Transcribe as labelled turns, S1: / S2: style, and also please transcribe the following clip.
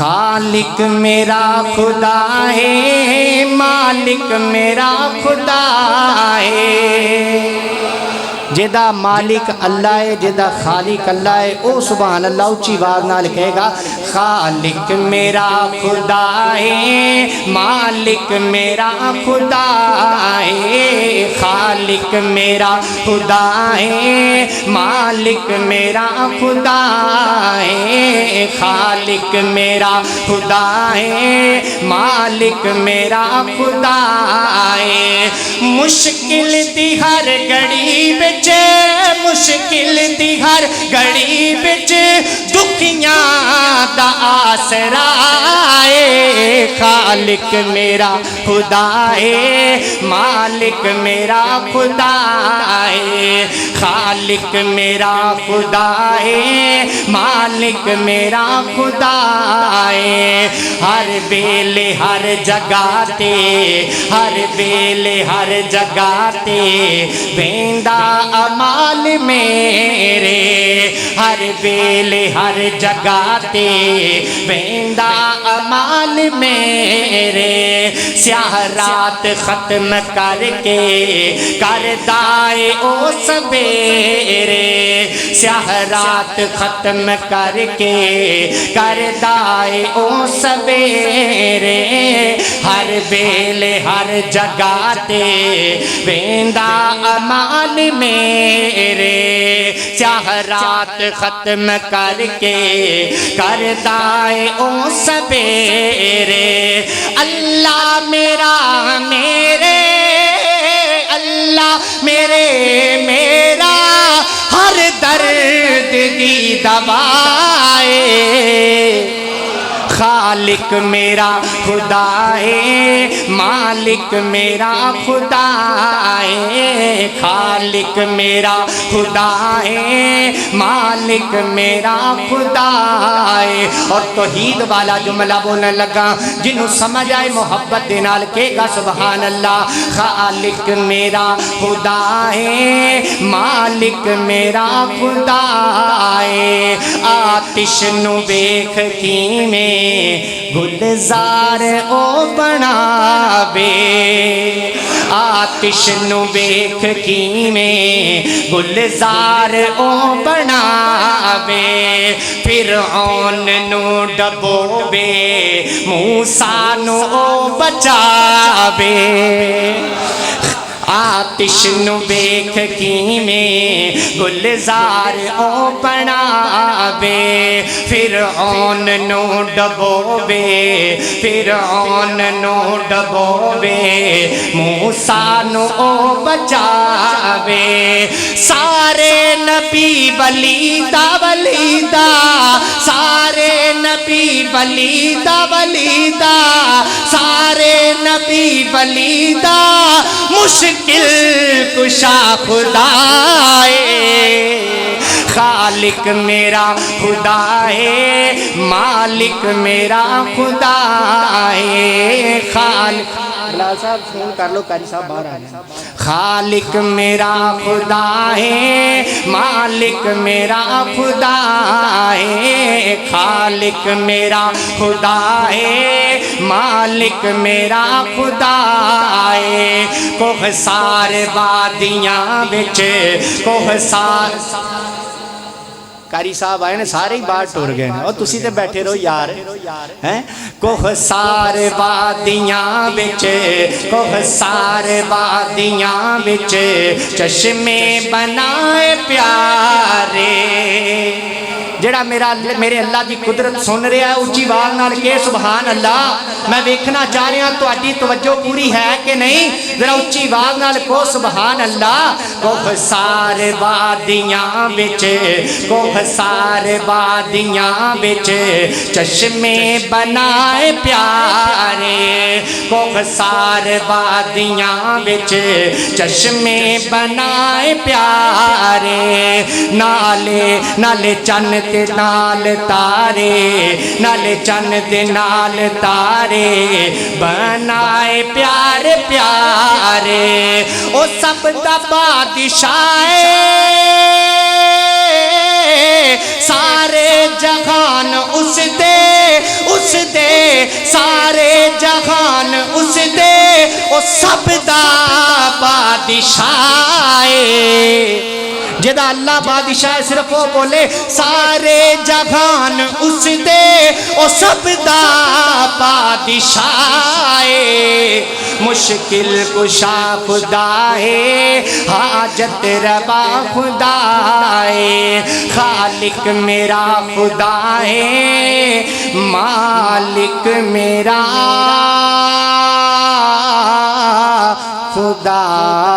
S1: خالق میرا خدا ہے، مالک میرا خدا ہے۔ جدا مالک اللہ ہے، جدا خالق اللہ ہے، او سبحان اللہ اچھی آواز نال کہے گا خالق میرا خدا ہے، مالک میرا خدا ہے، خالق میرا خدا ہے، مالک میرا خدا ہے، خالق میرا خدا ہے، مالک میرا خدا ہے۔ مشکل دی ہر گھڑی وچ، مشکل دی ہر گھڑی وچ دکھیاں دا آسرا ہے، خالق میرا خدا ہے، مالک میرا خدا ہے، خالق میرا خدا ہے، مالک میرا خدا ہے۔ ہر ویلے ہر جگہ تے، ہر ویلے ہر جگہ تے ویندا امال میرے، ہر ویلے ہر جگہ تے ویندا امال میرے۔ سیاہ رات ختم کر کے کردا اے او سویرے، سیاہ رات ختم کر کے کردا اے او سویرے، ہر ویلے ہر جگہ تے ویندا امال میرے، سیاہ رات ختم کر کے کردا اے او سویرے۔ اللہ میرا میرے، اللہ میرے میرا ہر درد دی دوا ہے، خالق میرا خدا ہے، مالک میرا خدا ہے، خالق میرا خدا ہے، مالک میرا خدا ہے۔ اور توحید والا جملہ بولنے لگا، جنہوں سمجھ آئے محبت دے نال کہے گا سبحان اللہ۔ خالق میرا خدا ہے، مالک میرا خدا ہے۔ آتش نو ویکھ کیویں گلزار او بناوے، آتش نو ویکھ کیویں گلزار او بناوے، فرعون نو ڈبووے موسیٰ نو او بچاوے، آتش نو ویکھ کیویں گلزار او بناوے، فرعون نو ڈبووے، فرعون نو ڈبووے موسیٰ نو او بچاوے۔ سارے نبی ولیدہ ولیدہ، سارے نبی ولیدہ ولیدہ، سارے نبی ولیدہ، مشکل کشا خدا ہے، خالق میرا خدا ہے، مالک میرا خدا ہے، خالق بلال صاحب فون کر لو، قاری صاحب باہر آ جائیں۔ خالق میرا خدا ہے، مالک میرا خدا ہے، خالق میرا خدا ہے، مالک میرا خدا ہے۔ کوہسار وادیاں وچ، کوہسار قاری صاحب آئے نے سارے ہی باہر ٹور گئے ہیں، اور تسی تے بیٹھے رہو یار ہیں۔ کوہسار وادیاں وچ، کوہسار وادیاں وچ چشمے بنائے پیارے، جڑا میرے اللہ دی قدرت سن رہا ہے اچھی آواز نال کہ سبحان اللہ۔ میں ویکھنا چاہ رہا تہاڈی توجہ پوری ہے کہ نہیں، ذرا اچھی آواز نال کو سبحان اللہ۔ کوہسار وادیاں وچ، کوہسار وادیاں وچ چشمے بنائے پیارے، کوہسار وادیاں وچ چشمے بنائے پیارے، نالے نالے چن تے نال تارے، نالے چن دے نال تارے بنائے پیارے پیارے، او سب دا بادشاہ سارے جہان اس دے او سب دا بادشاہ جدا اللہ بادشاہ صرف وہ بولے سارے جہان اس دے او سب دا بادشاہ مشکل کشا خدا ہے حاجت روا خدا ہے خالق میرا خدا ہے مالک میرا خدا